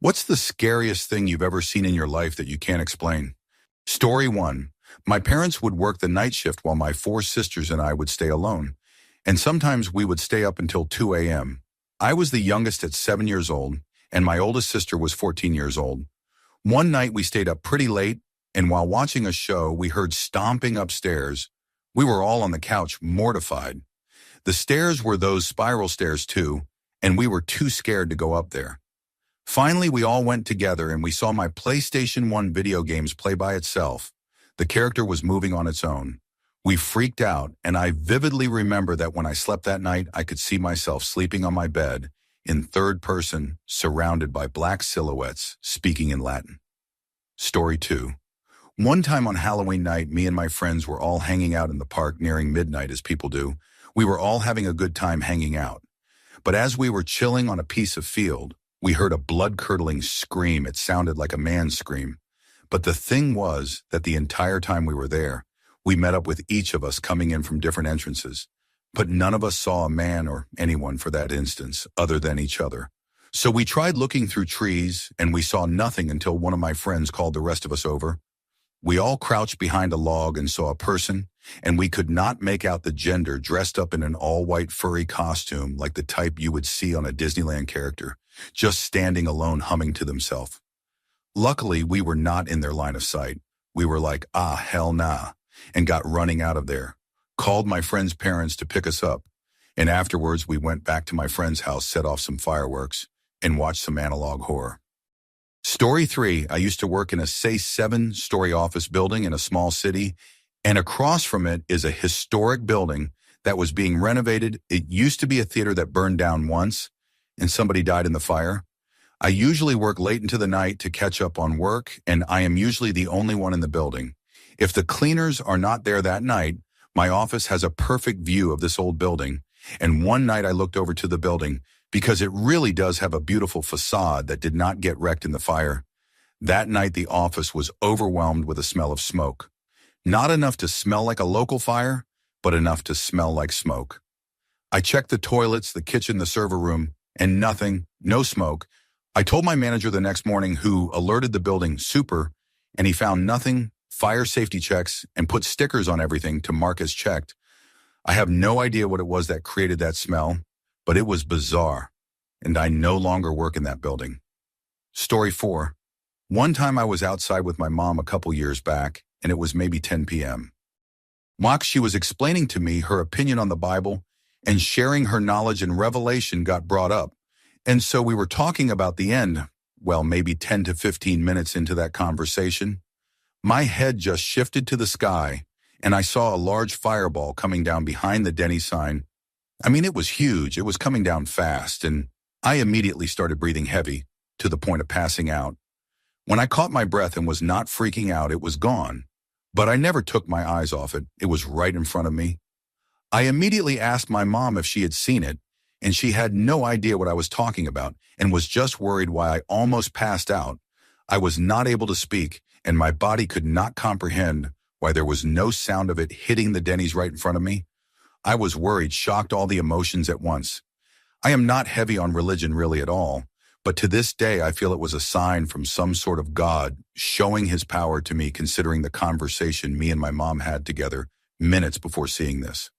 What's the scariest thing you've ever seen in your life that you can't explain? Story 1. My parents would work the night shift while my four sisters and I would stay alone. And sometimes we would stay up until 2 a.m. I was the youngest at 7 years old, and my oldest sister was 14 years old. One night we stayed up pretty late, and while watching a show, we heard stomping upstairs. We were all on the couch, mortified. The stairs were those spiral stairs too, and we were too scared to go up there. Finally, we all went together and we saw my PlayStation 1 video games play by itself. The character was moving on its own. We freaked out, and I vividly remember that when I slept that night, I could see myself sleeping on my bed, in third person, surrounded by black silhouettes, speaking in Latin. Story 2. One time on Halloween night, me and my friends were all hanging out in the park nearing midnight as people do. We were all having a good time hanging out. But as we were chilling on a piece of field, we heard a blood-curdling scream. It sounded like a man's scream. But the thing was that the entire time we were there, we met up with each of us coming in from different entrances. But none of us saw a man or anyone for that instance, other than each other. So we tried looking through trees, and we saw nothing until one of my friends called the rest of us over. We all crouched behind a log and saw a person, and we could not make out the gender, dressed up in an all-white furry costume like the type you would see on a Disneyland character, just standing alone humming to themselves. Luckily, we were not in their line of sight. We were like, hell nah, and got running out of there. Called my friend's parents to pick us up, and afterwards we went back to my friend's house, set off some fireworks, and watched some analog horror. Story 3. I used to work in a, say, 7-story office building in a small city, and across from it is a historic building that was being renovated. It used to be a theater that burned down once, and somebody died in the fire. I usually work late into the night to catch up on work, and I am usually the only one in the building. If the cleaners are not there that night, my office has a perfect view of this old building, and one night I looked over to the building because it really does have a beautiful facade that did not get wrecked in the fire. That night the office was overwhelmed with a smell of smoke. Not enough to smell like a local fire, but enough to smell like smoke. I checked the toilets, the kitchen, the server room, and nothing, no smoke. I told my manager the next morning, who alerted the building super, and he found nothing, fire safety checks, and put stickers on everything to mark as checked. I have no idea what it was that created that smell, but it was bizarre, and I no longer work in that building. Story 4. One time I was outside with my mom a couple years back, and it was maybe 10 p.m. She was explaining to me her opinion on the Bible, and sharing her knowledge and revelation got brought up. And so we were talking about the end, well, maybe 10 to 15 minutes into that conversation. My head just shifted to the sky, and I saw a large fireball coming down behind the Denny sign. I mean, it was huge. It was coming down fast, and I immediately started breathing heavy, to the point of passing out. When I caught my breath and was not freaking out, it was gone. But I never took my eyes off it. It was right in front of me. I immediately asked my mom if she had seen it, and she had no idea what I was talking about and was just worried why I almost passed out. I was not able to speak, and my body could not comprehend why there was no sound of it hitting the Denny's right in front of me. I was worried, shocked, all the emotions at once. I am not heavy on religion really at all, but to this day I feel it was a sign from some sort of God showing his power to me, considering the conversation me and my mom had together minutes before seeing this.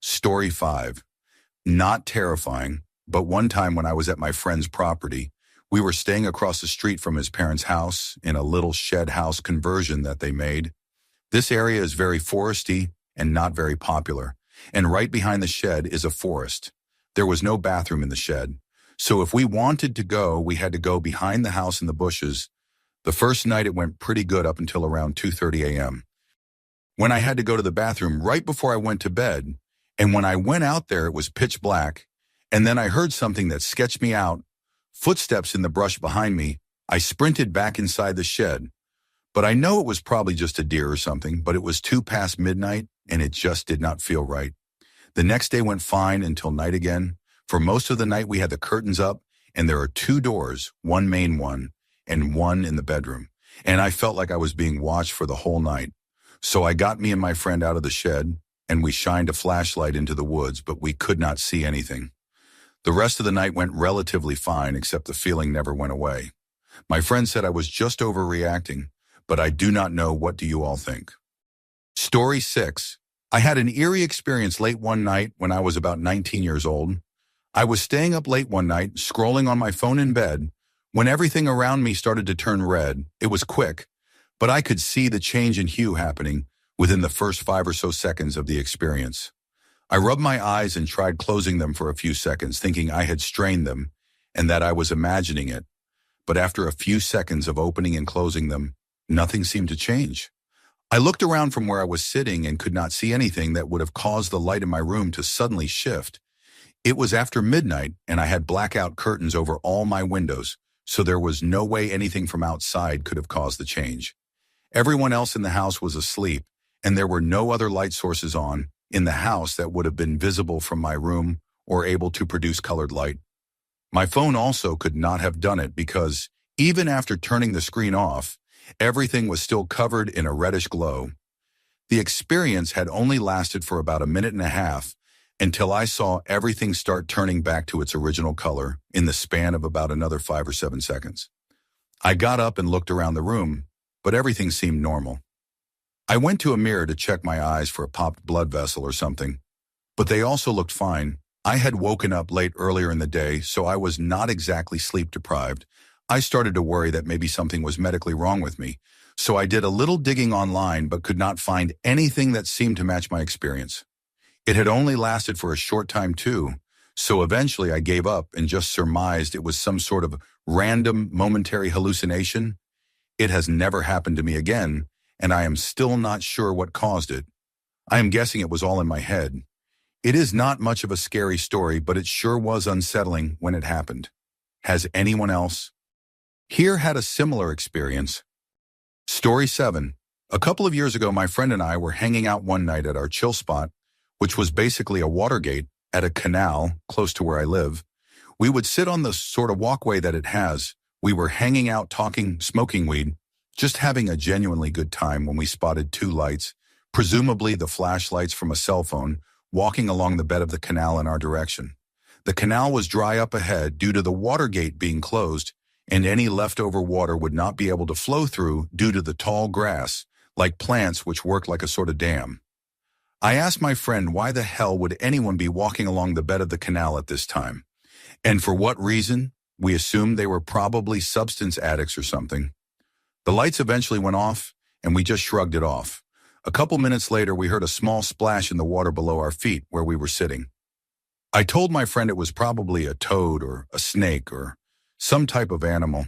Story 5. Not terrifying, but one time when I was at my friend's property, we were staying across the street from his parents' house in a little shed house conversion that they made. This area is very foresty and not very popular, and right behind the shed is a forest. There was no bathroom in the shed, so if we wanted to go, we had to go behind the house in the bushes. The first night it went pretty good up until around 2:30 a.m. when I had to go to the bathroom right before I went to bed, and when I went out there it was pitch black, and then I heard something that sketched me out, footsteps in the brush behind me. I sprinted back inside the shed, but I know it was probably just a deer or something, but it was 2 past midnight, and it just did not feel right. The next day went fine until night again. For most of the night we had the curtains up, and there are 2 doors, one main one, and one in the bedroom, and I felt like I was being watched for the whole night. So I got me and my friend out of the shed, and we shined a flashlight into the woods, but we could not see anything. The rest of the night went relatively fine, except the feeling never went away. My friend said I was just overreacting, but I do not know. What do you all think? Story 6. I had an eerie experience late one night when I was about 19 years old. I was staying up late one night, scrolling on my phone in bed, when everything around me started to turn red. It was quick, but I could see the change in hue happening within the first 5 or so seconds of the experience. I rubbed my eyes and tried closing them for a few seconds, thinking I had strained them and that I was imagining it. But after a few seconds of opening and closing them, nothing seemed to change. I looked around from where I was sitting and could not see anything that would have caused the light in my room to suddenly shift. It was after midnight, and I had blackout curtains over all my windows, so there was no way anything from outside could have caused the change. Everyone else in the house was asleep, and there were no other light sources on in the house that would have been visible from my room or able to produce colored light. My phone also could not have done it because, even after turning the screen off, everything was still covered in a reddish glow. The experience had only lasted for about a minute and a half until I saw everything start turning back to its original color in the span of about another 5 or 7 seconds. I got up and looked around the room, but everything seemed normal. I went to a mirror to check my eyes for a popped blood vessel or something, but they also looked fine. I had woken up late earlier in the day, so I was not exactly sleep deprived. I started to worry that maybe something was medically wrong with me, so I did a little digging online but could not find anything that seemed to match my experience. It had only lasted for a short time too, so eventually I gave up and just surmised it was some sort of random momentary hallucination. It has never happened to me again, and I am still not sure what caused it. I am guessing it was all in my head. It is not much of a scary story, but it sure was unsettling when it happened. Has anyone else here had a similar experience? Story 7. A couple of years ago, my friend and I were hanging out one night at our chill spot, which was basically a water gate at a canal close to where I live. We would sit on the sort of walkway that it has. We were hanging out, talking, smoking weed, just having a genuinely good time when we spotted 2 lights, presumably the flashlights from a cell phone, walking along the bed of the canal in our direction. The canal was dry up ahead due to the water gate being closed, and any leftover water would not be able to flow through due to the tall grass, like plants which work like a sort of dam. I asked my friend why the hell would anyone be walking along the bed of the canal at this time, and for what reason. We assumed they were probably substance addicts or something. The lights eventually went off, and we just shrugged it off. A couple minutes later, we heard a small splash in the water below our feet where we were sitting. I told my friend it was probably a toad or a snake or some type of animal.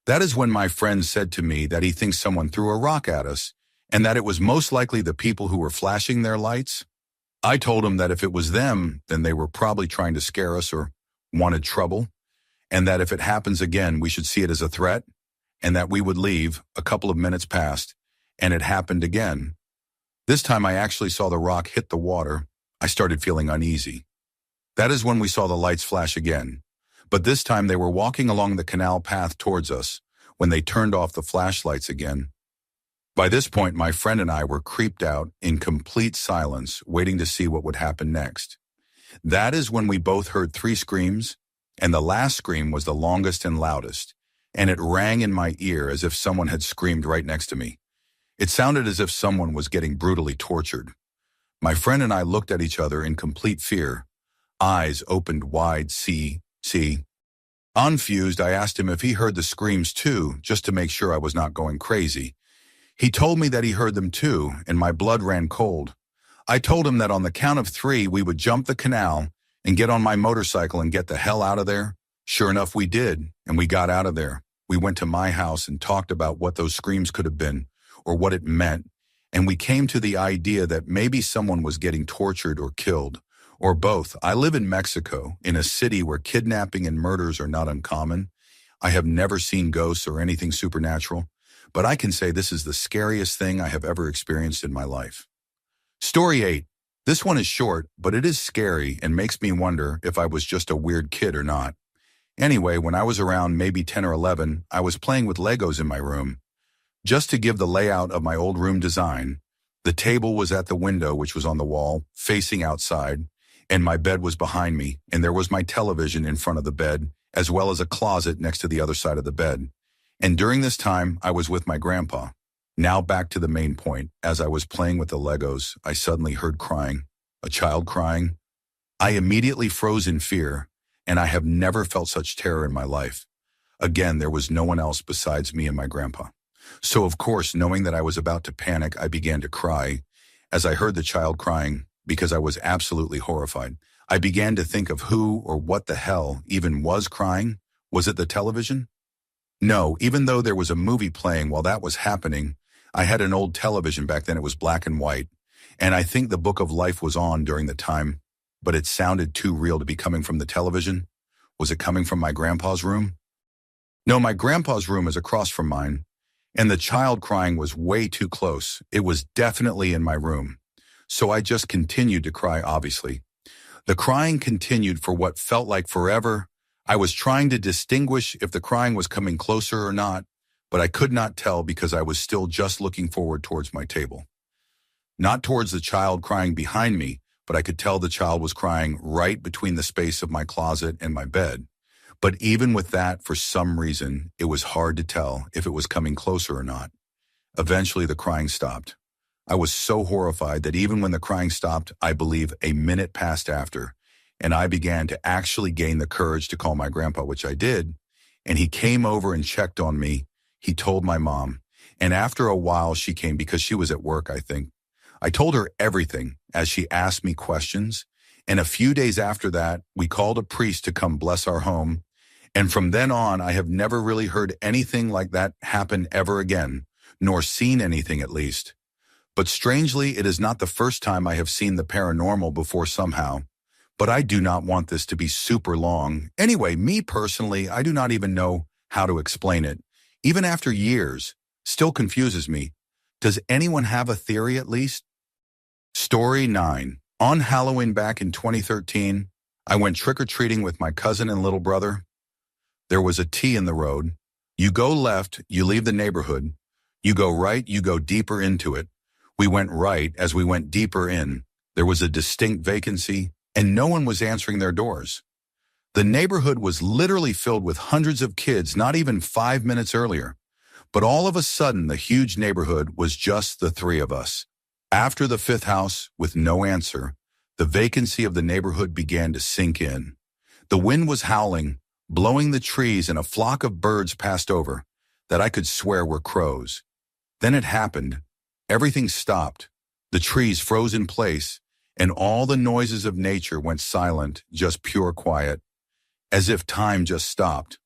That is when my friend said to me that he thinks someone threw a rock at us and that it was most likely the people who were flashing their lights. I told him that if it was them, then they were probably trying to scare us or wanted trouble, and that if it happens again, we should see it as a threat, and that we would leave. A couple of minutes passed, and it happened again. This time I actually saw the rock hit the water. I started feeling uneasy. That is when we saw the lights flash again. But this time they were walking along the canal path towards us when they turned off the flashlights again. By this point, my friend and I were creeped out in complete silence, waiting to see what would happen next. That is when we both heard 3 screams, and the last scream was the longest and loudest, and it rang in my ear as if someone had screamed right next to me. It sounded as if someone was getting brutally tortured. My friend and I looked at each other in complete fear, eyes opened wide, see. Confused, I asked him if he heard the screams too, just to make sure I was not going crazy. He told me that he heard them too, and my blood ran cold. I told him that on the count of 3, we would jump the canal and get on my motorcycle and get the hell out of there. Sure enough, we did, and we got out of there. We went to my house and talked about what those screams could have been, or what it meant, and we came to the idea that maybe someone was getting tortured or killed, or both. I live in Mexico, in a city where kidnapping and murders are not uncommon. I have never seen ghosts or anything supernatural, but I can say this is the scariest thing I have ever experienced in my life. Story 8. This one is short, but it is scary and makes me wonder if I was just a weird kid or not. Anyway, when I was around maybe 10 or 11, I was playing with Legos in my room. Just to give the layout of my old room design, the table was at the window, which was on the wall, facing outside, and my bed was behind me, and there was my television in front of the bed, as well as a closet next to the other side of the bed. And during this time, I was with my grandpa. Now back to the main point. As I was playing with the Legos, I suddenly heard crying, a child crying. I immediately froze in fear, and I have never felt such terror in my life. Again, there was no one else besides me and my grandpa. So of course, knowing that I was about to panic, I began to cry. As I heard the child crying, because I was absolutely horrified, I began to think of who or what the hell even was crying. Was it the television? No, even though there was a movie playing while that was happening, I had an old television back then. It was black and white. And I think the Book of Life was on during the time, but it sounded too real to be coming from the television. Was it coming from my grandpa's room? No, my grandpa's room is across from mine, and the child crying was way too close. It was definitely in my room. So I just continued to cry, obviously. The crying continued for what felt like forever. I was trying to distinguish if the crying was coming closer or not, but I could not tell because I was still just looking forward towards my table. Not towards the child crying behind me, but I could tell the child was crying right between the space of my closet and my bed. But even with that, for some reason, it was hard to tell if it was coming closer or not. Eventually, the crying stopped. I was so horrified that even when the crying stopped, I believe a minute passed after, and I began to actually gain the courage to call my grandpa, which I did, and he came over and checked on me. He told my mom, and after a while she came because she was at work, I think. I told her everything as she asked me questions, and a few days after that, we called a priest to come bless our home, and from then on, I have never really heard anything like that happen ever again, nor seen anything at least. But strangely, it is not the first time I have seen the paranormal before somehow. But I do not want this to be super long. Anyway, me personally, I do not even know how to explain it. Even after years, still confuses me. Does anyone have a theory at least? Story 9. On Halloween back in 2013, I went trick-or-treating with my cousin and little brother. There was a T in the road. You go left, you leave the neighborhood. You go right, you go deeper into it. We went right. As we went deeper in, there was a distinct vacancy, and no one was answering their doors. The neighborhood was literally filled with hundreds of kids not even 5 minutes earlier. But all of a sudden, the huge neighborhood was just the three of us. After the fifth house, with no answer, the vacancy of the neighborhood began to sink in. The wind was howling, blowing the trees, and a flock of birds passed over that I could swear were crows. Then it happened. Everything stopped. The trees froze in place, and all the noises of nature went silent, just pure quiet, as if time just stopped.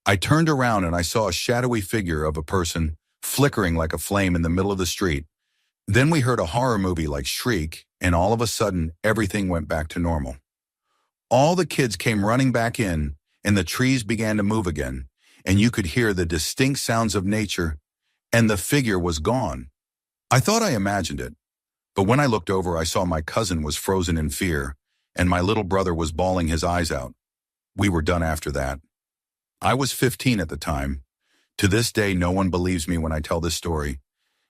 I turned around and I saw a shadowy figure of a person flickering like a flame in the middle of the street. Then we heard a horror movie like Shriek, and all of a sudden, everything went back to normal. All the kids came running back in, and the trees began to move again, and you could hear the distinct sounds of nature, and the figure was gone. I thought I imagined it, but when I looked over, I saw my cousin was frozen in fear, and my little brother was bawling his eyes out. We were done after that. I was 15 at the time. To this day, no one believes me when I tell this story,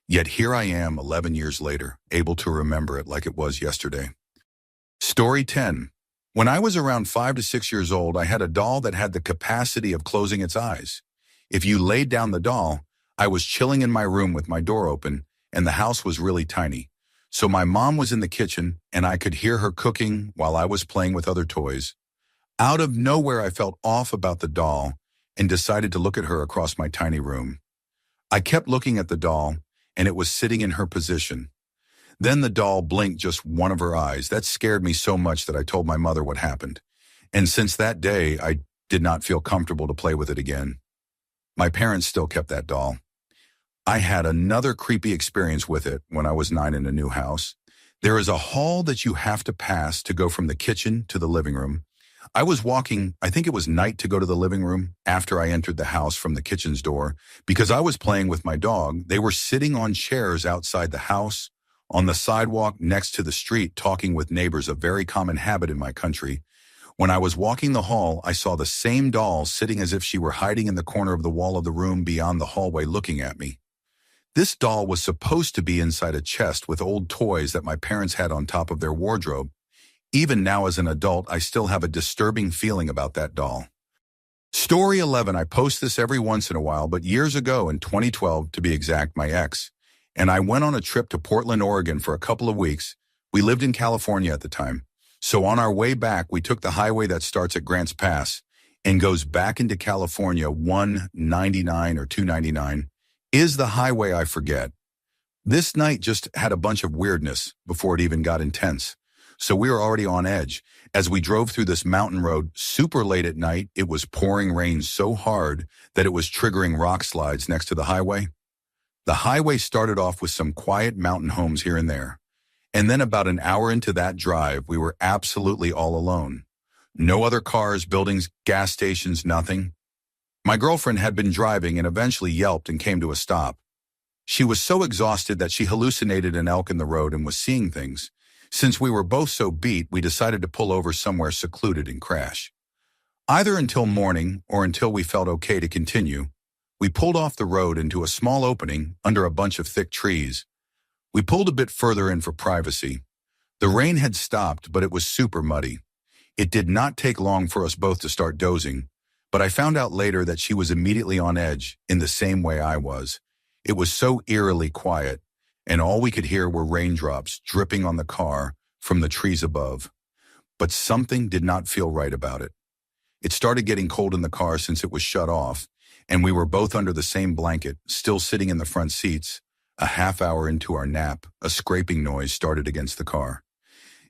yet here I am 11 years later, able to remember it like it was yesterday. Story 10. When I was around 5 to 6 years old, I had a doll that had the capacity of closing its eyes. If you laid down the doll, I was chilling in my room with my door open, and the house was really tiny. So my mom was in the kitchen, and I could hear her cooking while I was playing with other toys. Out of nowhere, I felt off about the doll and decided to look at her across my tiny room. I kept looking at the doll, and it was sitting in her position. Then the doll blinked just one of her eyes. That scared me so much that I told my mother what happened. And since that day, I did not feel comfortable to play with it again. My parents still kept that doll. I had another creepy experience with it when I was 9 in a new house. There is a hall that you have to pass to go from the kitchen to the living room. I was walking, I think it was night, to go to the living room after I entered the house from the kitchen's door because I was playing with my dog. They were sitting on chairs outside the house, on the sidewalk next to the street, talking with neighbors, a very common habit in my country. When I was walking the hall, I saw the same doll sitting as if she were hiding in the corner of the wall of the room beyond the hallway looking at me. This doll was supposed to be inside a chest with old toys that my parents had on top of their wardrobe. Even now as an adult, I still have a disturbing feeling about that doll. Story 11. I post this every once in a while, but years ago in 2012, to be exact, my ex and I went on a trip to Portland, Oregon for a couple of weeks. We lived in California at the time. So on our way back, we took the highway that starts at Grants Pass and goes back into California. 199 or 299 is the highway, I forget. This night just had a bunch of weirdness before it even got intense. So we were already on edge. As we drove through this mountain road super late at night, it was pouring rain so hard that it was triggering rock slides next to the highway. The highway started off with some quiet mountain homes here and there. And then about an hour into that drive, we were absolutely all alone. No other cars, buildings, gas stations, nothing. My girlfriend had been driving and eventually yelped and came to a stop. She was so exhausted that she hallucinated an elk in the road and was seeing things. Since we were both so beat, we decided to pull over somewhere secluded and crash. Either until morning or until we felt okay to continue, we pulled off the road into a small opening under a bunch of thick trees. We pulled a bit further in for privacy. The rain had stopped, but it was super muddy. It did not take long for us both to start dozing, but I found out later that she was immediately on edge in the same way I was. It was so eerily quiet, and all we could hear were raindrops dripping on the car from the trees above. But something did not feel right about it. It started getting cold in the car since it was shut off, and we were both under the same blanket, still sitting in the front seats. A half hour into our nap, a scraping noise started against the car.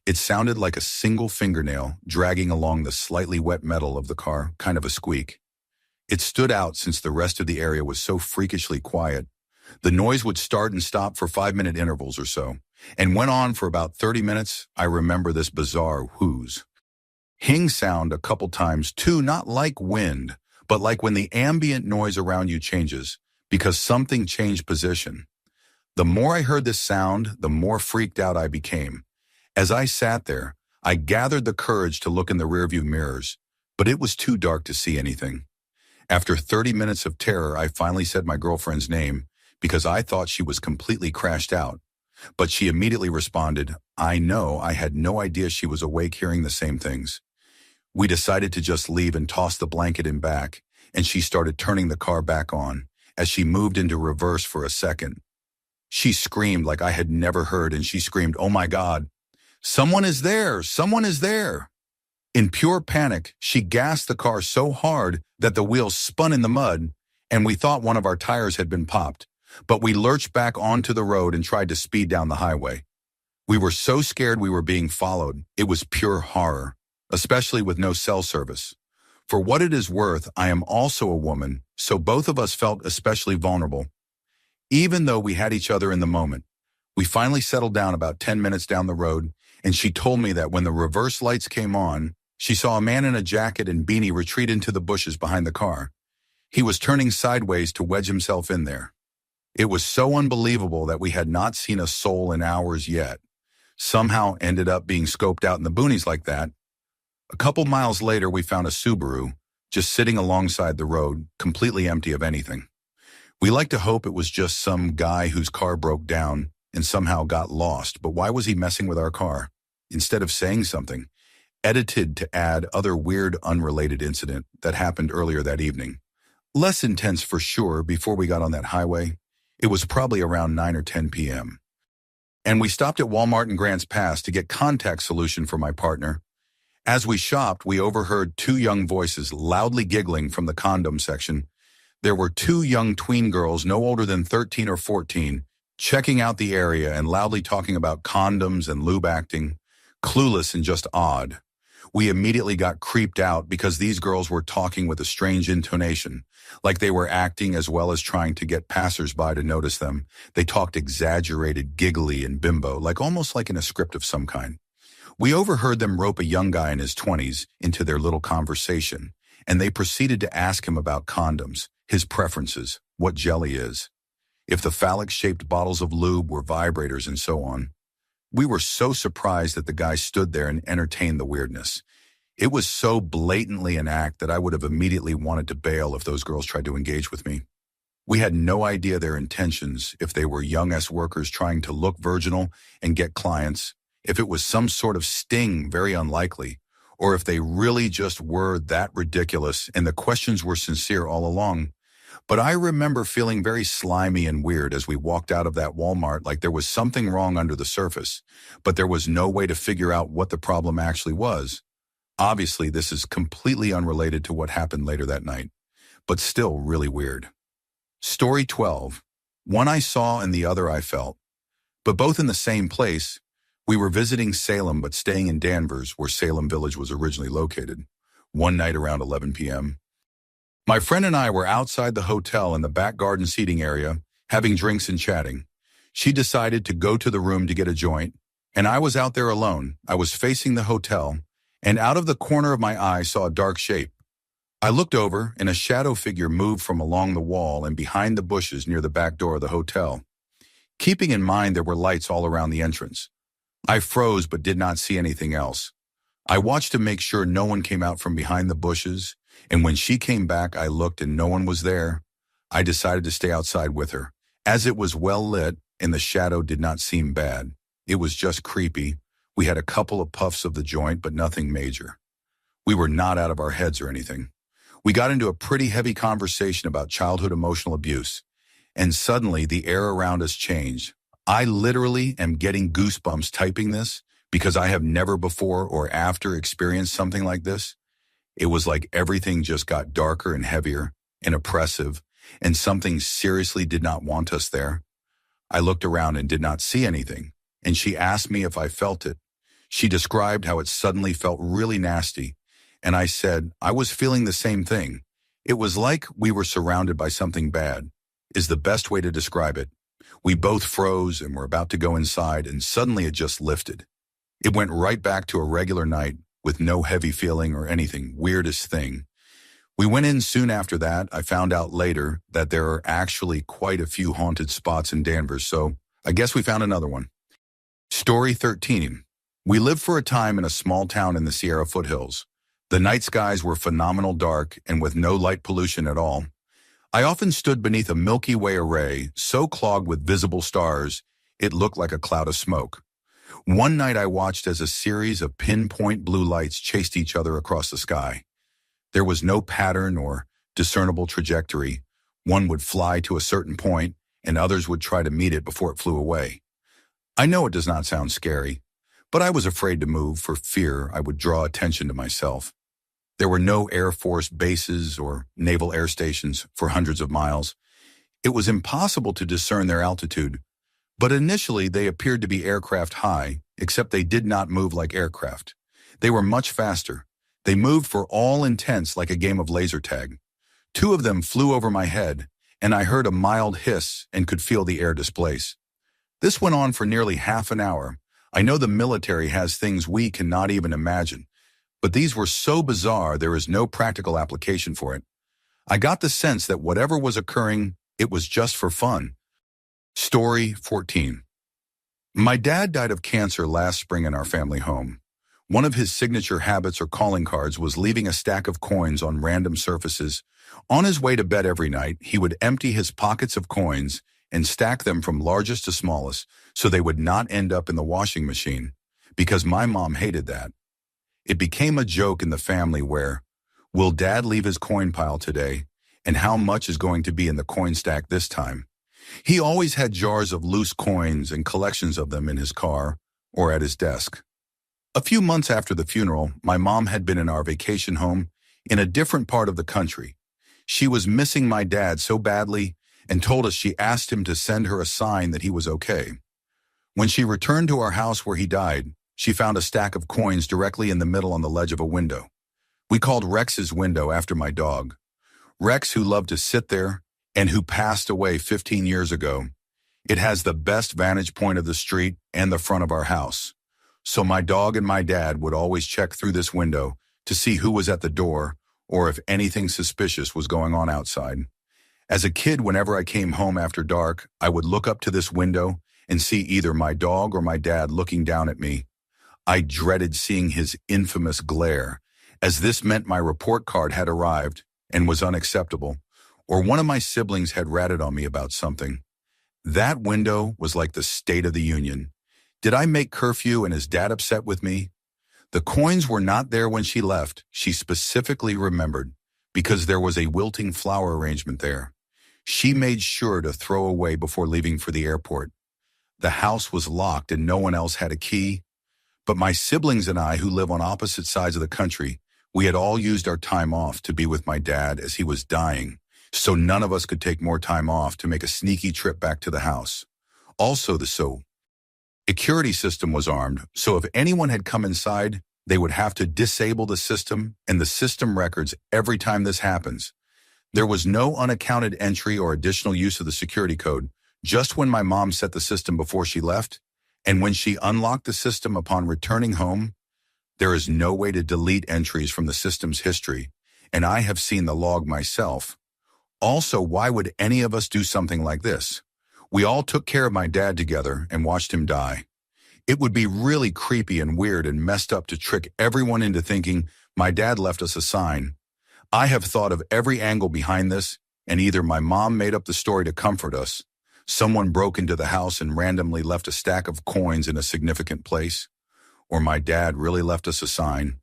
It sounded like a single fingernail dragging along the slightly wet metal of the car, kind of a squeak. It stood out since the rest of the area was so freakishly quiet. The noise would start and stop for 5-minute intervals or so, and went on for about 30 minutes. I remember this bizarre whooze. Hing sound a couple times too, not like wind, but like when the ambient noise around you changes, because something changed position. The more I heard this sound, the more freaked out I became. As I sat there, I gathered the courage to look in the rearview mirrors, but it was too dark to see anything. After 30 minutes of terror, I finally said my girlfriend's name because I thought she was completely crashed out. But she immediately responded, I know. I had no idea she was awake hearing the same things. We decided to just leave and toss the blanket in back, and she started turning the car back on as she moved into reverse for a second. She screamed like I had never heard, and she screamed, oh my God, someone is there, someone is there. In pure panic, she gassed the car so hard that the wheels spun in the mud, and we thought one of our tires had been popped, but we lurched back onto the road and tried to speed down the highway. We were so scared we were being followed. It was pure horror, especially with no cell service. For what it is worth, I am also a woman, so both of us felt especially vulnerable. Even though we had each other in the moment, we finally settled down about 10 minutes down the road, and she told me that when the reverse lights came on, she saw a man in a jacket and beanie retreat into the bushes behind the car. He was turning sideways to wedge himself in there. It was so unbelievable that we had not seen a soul in hours yet. Somehow ended up being scoped out in the boonies like that. A couple miles later, we found a Subaru just sitting alongside the road, completely empty of anything. We like to hope it was just some guy whose car broke down and somehow got lost, but why was he messing with our car? Instead of saying something, edited to add other weird unrelated incident that happened earlier that evening. Less intense for sure before we got on that highway. It was probably around 9 or 10 p.m. And we stopped at Walmart in Grants Pass to get contact solution for my partner. As we shopped, we overheard two young voices loudly giggling from the condom section. There were two young tween girls, no older than 13 or 14, checking out the area and loudly talking about condoms and lube acting, clueless and just odd. We immediately got creeped out because these girls were talking with a strange intonation, like they were acting as well as trying to get passersby to notice them. They talked exaggerated, giggly, and bimbo, almost like in a script of some kind. We overheard them rope a young guy in his 20s into their little conversation, and they proceeded to ask him about condoms, his preferences, what jelly is, if the phallic-shaped bottles of lube were vibrators, and so on. We were so surprised that the guy stood there and entertained the weirdness. It was so blatantly an act that I would have immediately wanted to bail if those girls tried to engage with me. We had no idea their intentions, if they were young workers trying to look virginal and get clients, if it was some sort of sting, very unlikely, or if they really just were that ridiculous and the questions were sincere all along. But I remember feeling very slimy and weird as we walked out of that Walmart, like there was something wrong under the surface, but there was no way to figure out what the problem actually was. Obviously, this is completely unrelated to what happened later that night, but still really weird. Story 12. One I saw and the other I felt. But both in the same place. We were visiting Salem but staying in Danvers, where Salem Village was originally located. One night around 11 p.m. My friend and I were outside the hotel in the back garden seating area, having drinks and chatting. She decided to go to the room to get a joint, and I was out there alone. I was facing the hotel, and out of the corner of my eye saw a dark shape. I looked over, and a shadow figure moved from along the wall and behind the bushes near the back door of the hotel. Keeping in mind there were lights all around the entrance. I froze but did not see anything else. I watched to make sure no one came out from behind the bushes, and when she came back I looked and no one was there. I decided to stay outside with her, as it was well lit and the shadow did not seem bad. It was just creepy. We had a couple of puffs of the joint, but nothing major. We were not out of our heads or anything. We got into a pretty heavy conversation about childhood emotional abuse, and suddenly the air around us changed. I literally am getting goosebumps typing this because I have never before or after experienced something like this. It was like everything just got darker and heavier and oppressive, and something seriously did not want us there. I looked around and did not see anything, and she asked me if I felt it. She described how it suddenly felt really nasty, and I said I was feeling the same thing. It was like we were surrounded by something bad, is the best way to describe it. We both froze and were about to go inside, and suddenly it just lifted. It went right back to a regular night with no heavy feeling or anything. Weirdest thing. We went in soon after that. I found out later that there are actually quite a few haunted spots in Danvers, so I guess we found another one. Story 13. We lived for a time in a small town in the Sierra foothills. The night skies were phenomenal dark and with no light pollution at all. I often stood beneath a Milky Way array, so clogged with visible stars, it looked like a cloud of smoke. One night I watched as a series of pinpoint blue lights chased each other across the sky. There was no pattern or discernible trajectory. One would fly to a certain point, and others would try to meet it before it flew away. I know it does not sound scary, but I was afraid to move for fear I would draw attention to myself. There were no Air Force bases or naval air stations for hundreds of miles. It was impossible to discern their altitude, but initially they appeared to be aircraft high, except they did not move like aircraft. They were much faster. They moved for all intents like a game of laser tag. Two of them flew over my head, and I heard a mild hiss and could feel the air displace. This went on for nearly half an hour. I know the military has things we cannot even imagine, but these were so bizarre there is no practical application for it. I got the sense that whatever was occurring, it was just for fun. Story 14. My dad died of cancer last spring in our family home. One of his signature habits or calling cards was leaving a stack of coins on random surfaces. On his way to bed every night, he would empty his pockets of coins and stack them from largest to smallest so they would not end up in the washing machine, because my mom hated that. It became a joke in the family where, will Dad leave his coin pile today, and how much is going to be in the coin stack this time? He always had jars of loose coins and collections of them in his car or at his desk. A few months after the funeral, my mom had been in our vacation home in a different part of the country. She was missing my dad so badly and told us she asked him to send her a sign that he was okay. When she returned to our house where he died, she found a stack of coins directly in the middle on the ledge of a window. We called Rex's window after my dog. Rex, who loved to sit there and who passed away 15 years ago. It has the best vantage point of the street and the front of our house. So my dog and my dad would always check through this window to see who was at the door or if anything suspicious was going on outside. As a kid, whenever I came home after dark, I would look up to this window and see either my dog or my dad looking down at me. I dreaded seeing his infamous glare, as this meant my report card had arrived and was unacceptable, or one of my siblings had ratted on me about something. That window was like the State of the Union. Did I make curfew and is Dad upset with me? The coins were not there when she left, she specifically remembered, because there was a wilting flower arrangement there. She made sure to throw away before leaving for the airport. The house was locked and no one else had a key. But my siblings and I, who live on opposite sides of the country, we had all used our time off to be with my dad as he was dying, so none of us could take more time off to make a sneaky trip back to the house. Also, the security system was armed, so if anyone had come inside, they would have to disable the system and the system records every time this happens. There was no unaccounted entry or additional use of the security code, just when my mom set the system before she left, and when she unlocked the system upon returning home. There is no way to delete entries from the system's history, and I have seen the log myself. Also, why would any of us do something like this? We all took care of my dad together and watched him die. It would be really creepy and weird and messed up to trick everyone into thinking my dad left us a sign. I have thought of every angle behind this, and either my mom made up the story to comfort us, someone broke into the house and randomly left a stack of coins in a significant place, or my dad really left us a sign.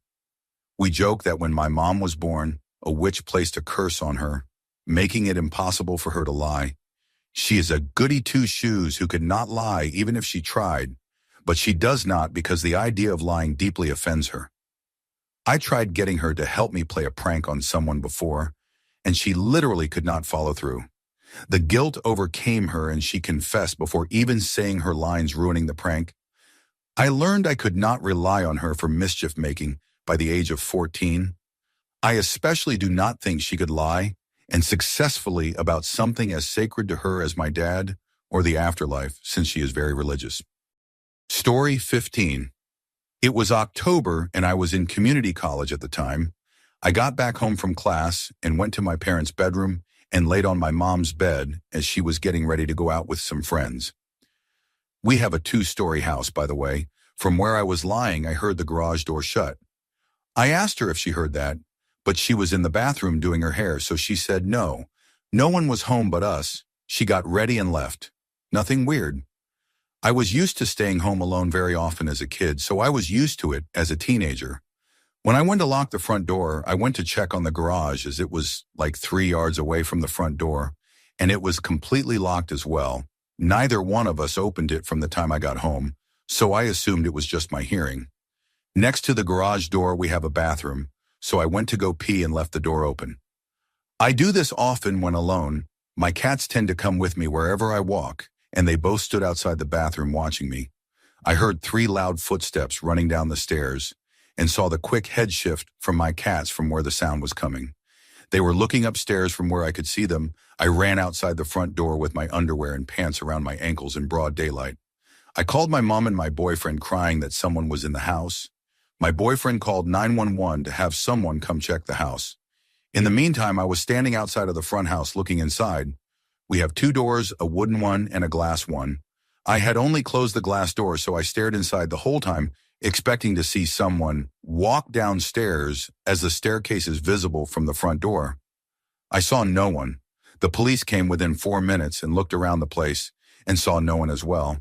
We joke that when my mom was born, a witch placed a curse on her, making it impossible for her to lie. She is a goody two-shoes who could not lie even if she tried, but she does not because the idea of lying deeply offends her. I tried getting her to help me play a prank on someone before, and she literally could not follow through. The guilt overcame her and she confessed before even saying her lines, ruining the prank. I learned I could not rely on her for mischief-making by the age of 14. I especially do not think she could lie, and successfully, about something as sacred to her as my dad or the afterlife, since she is very religious. Story 15. It was October and I was in community college at the time. I got back home from class and went to my parents' bedroom and laid on my mom's bed as she was getting ready to go out with some friends. We have a 2-story house, by the way. From where I was lying, I heard the garage door shut. I asked her if she heard that, but she was in the bathroom doing her hair, so she said no. No one was home but us. She got ready and left. Nothing weird. I was used to staying home alone very often as a kid, so I was used to it as a teenager. When I went to lock the front door, I went to check on the garage as it was like 3 yards away from the front door, and it was completely locked as well. Neither one of us opened it from the time I got home, so I assumed it was just my hearing. Next to the garage door, we have a bathroom, so I went to go pee and left the door open. I do this often when alone. My cats tend to come with me wherever I walk, and they both stood outside the bathroom watching me. I heard 3 loud footsteps running down the stairs and saw the quick head shift from my cats from where the sound was coming. They were looking upstairs from where I could see them. I ran outside the front door with my underwear and pants around my ankles in broad daylight. I called my mom and my boyfriend, crying that someone was in the house. My boyfriend called 911 to have someone come check the house. In the meantime, I was standing outside of the front house looking inside. We have 2 doors, a wooden one and a glass one. I had only closed the glass door, so I stared inside the whole time, expecting to see someone walk downstairs as the staircase is visible from the front door. I saw no one. The police came within 4 minutes and looked around the place and saw no one as well.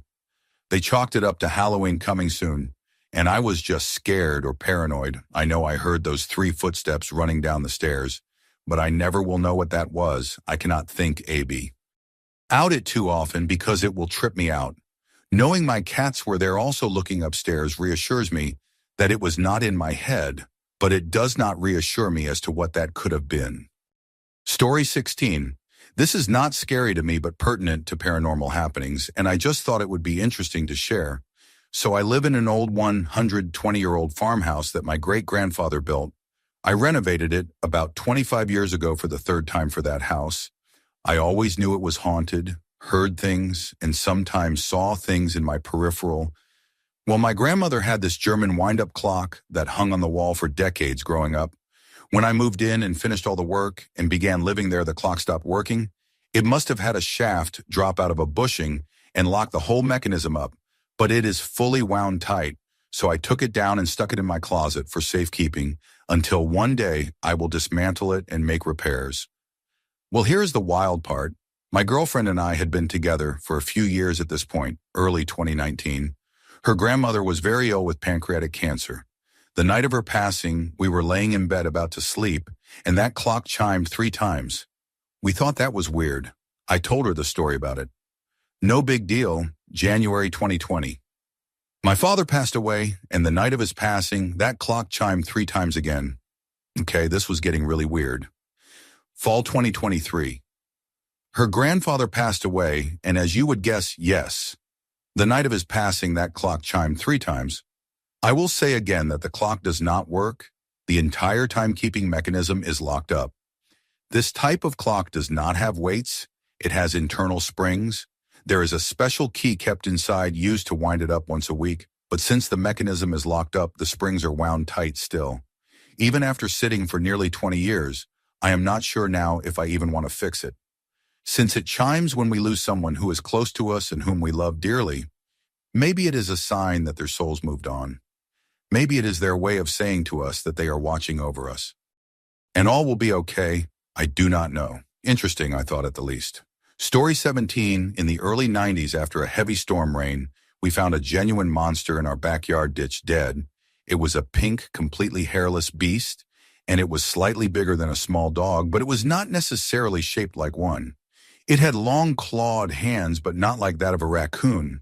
They chalked it up to Halloween coming soon, and I was just scared or paranoid. I know I heard those 3 footsteps running down the stairs, but I never will know what that was. I cannot think AB out it too often because it will trip me out. Knowing my cats were there also looking upstairs reassures me that it was not in my head, but it does not reassure me as to what that could have been. Story 16. This is not scary to me but pertinent to paranormal happenings, and I just thought it would be interesting to share. So I live in an old 120-year-old farmhouse that my great-grandfather built. I renovated it about 25 years ago for the 3rd time for that house. I always knew it was haunted, heard things, and sometimes saw things in my peripheral. Well, my grandmother had this German wind-up clock that hung on the wall for decades growing up. When I moved in and finished all the work and began living there, the clock stopped working. It must have had a shaft drop out of a bushing and lock the whole mechanism up, but it is fully wound tight, so I took it down and stuck it in my closet for safekeeping until one day I will dismantle it and make repairs. Well, here's the wild part. My girlfriend and I had been together for a few years at this point, early 2019. Her grandmother was very ill with pancreatic cancer. The night of her passing, we were laying in bed about to sleep, and that clock chimed 3 times. We thought that was weird. I told her the story about it. No big deal, January 2020. My father passed away, and the night of his passing, that clock chimed 3 times again. Okay, this was getting really weird. Fall 2023. Her grandfather passed away, and as you would guess, yes. The night of his passing, that clock chimed 3 times. I will say again that the clock does not work. The entire timekeeping mechanism is locked up. This type of clock does not have weights. It has internal springs. There is a special key kept inside used to wind it up once a week, but since the mechanism is locked up, the springs are wound tight still. Even after sitting for nearly 20 years, I am not sure now if I even want to fix it. Since it chimes when we lose someone who is close to us and whom we love dearly, maybe it is a sign that their souls moved on. Maybe it is their way of saying to us that they are watching over us. And all will be okay. I do not know. Interesting, I thought at the least. Story 17, in the early 90s after a heavy storm rain, we found a genuine monster in our backyard ditch dead. It was a pink, completely hairless beast, and it was slightly bigger than a small dog, but it was not necessarily shaped like one. It had long clawed hands, but not like that of a raccoon,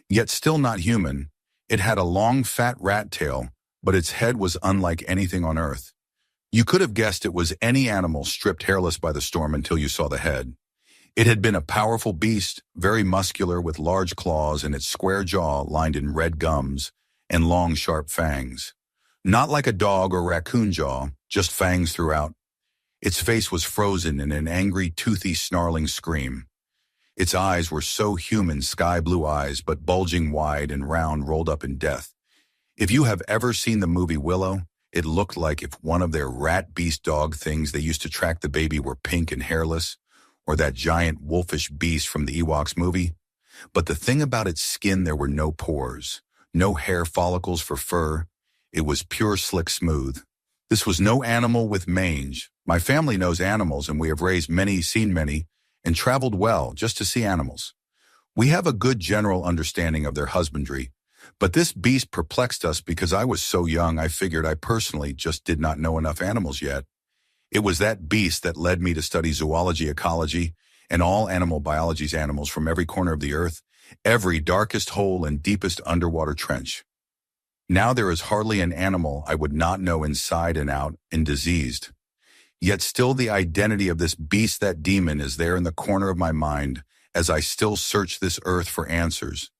yet still not human. It had a long, fat rat tail, but its head was unlike anything on earth. You could have guessed it was any animal stripped hairless by the storm until you saw the head. It had been a powerful beast, very muscular with large claws and its square jaw lined in red gums and long, sharp fangs. Not like a dog or raccoon jaw, just fangs throughout. Its face was frozen in an angry, toothy, snarling scream. Its eyes were so human, sky-blue eyes, but bulging wide and round, rolled up in death. If you have ever seen the movie Willow, it looked like if one of their rat beast dog things they used to track the baby were pink and hairless, or that giant wolfish beast from the Ewoks movie. But the thing about its skin, there were no pores, no hair follicles for fur. It was pure slick smooth. This was no animal with mange. My family knows animals, and we have raised many, seen many, and traveled well just to see animals. We have a good general understanding of their husbandry, but this beast perplexed us because I was so young I figured I personally just did not know enough animals yet. It was that beast that led me to study zoology, ecology, and all animal biology's animals from every corner of the earth, every darkest hole and deepest underwater trench. Now there is hardly an animal I would not know inside and out and diseased. Yet still the identity of this beast, that demon, is there in the corner of my mind as I still search this earth for answers.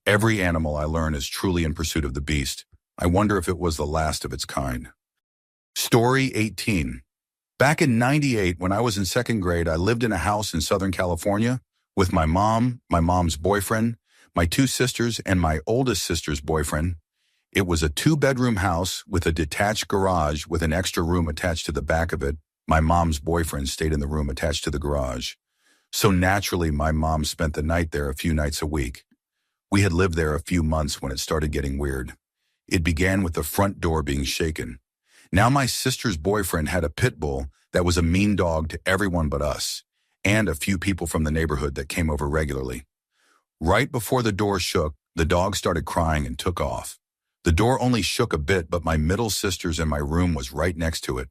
Every animal I learn is truly in pursuit of the beast. I wonder if it was the last of its kind. Story 18. Back in '98, when I was in second grade, I lived in a house in Southern California with my mom, my mom's boyfriend, my 2 sisters, and my oldest sister's boyfriend. It was a 2-bedroom house with a detached garage with an extra room attached to the back of it. My mom's boyfriend stayed in the room attached to the garage. So naturally, my mom spent the night there a few nights a week. We had lived there a few months when it started getting weird. It began with the front door being shaken. Now my sister's boyfriend had a pit bull that was a mean dog to everyone but us, and a few people from the neighborhood that came over regularly. Right before the door shook, the dog started crying and took off. The door only shook a bit, but my middle sister's and my room was right next to it,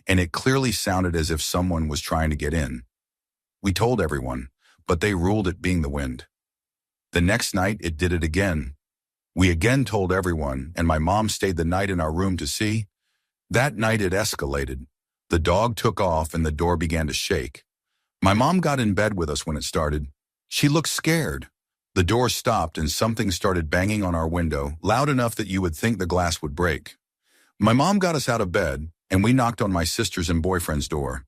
and it clearly sounded as if someone was trying to get in. We told everyone, but they ruled it being the wind. The next night, it did it again. We again told everyone, and my mom stayed the night in our room to see. That night it escalated. The dog took off and the door began to shake. My mom got in bed with us when it started. She looked scared. The door stopped and something started banging on our window, loud enough that you would think the glass would break. My mom got us out of bed, and we knocked on my sister's and boyfriend's door.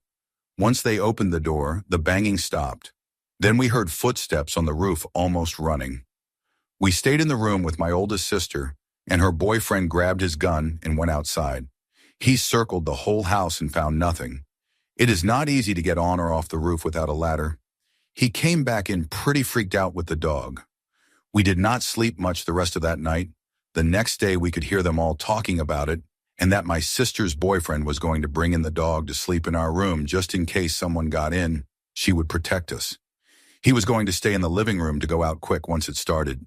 Once they opened the door, the banging stopped. Then we heard footsteps on the roof, almost running. We stayed in the room with my oldest sister, and her boyfriend grabbed his gun and went outside. He circled the whole house and found nothing. It is not easy to get on or off the roof without a ladder. He came back in pretty freaked out with the dog. We did not sleep much the rest of that night. The next day we could hear them all talking about it, and that my sister's boyfriend was going to bring in the dog to sleep in our room just in case someone got in. She would protect us. He was going to stay in the living room to go out quick once it started.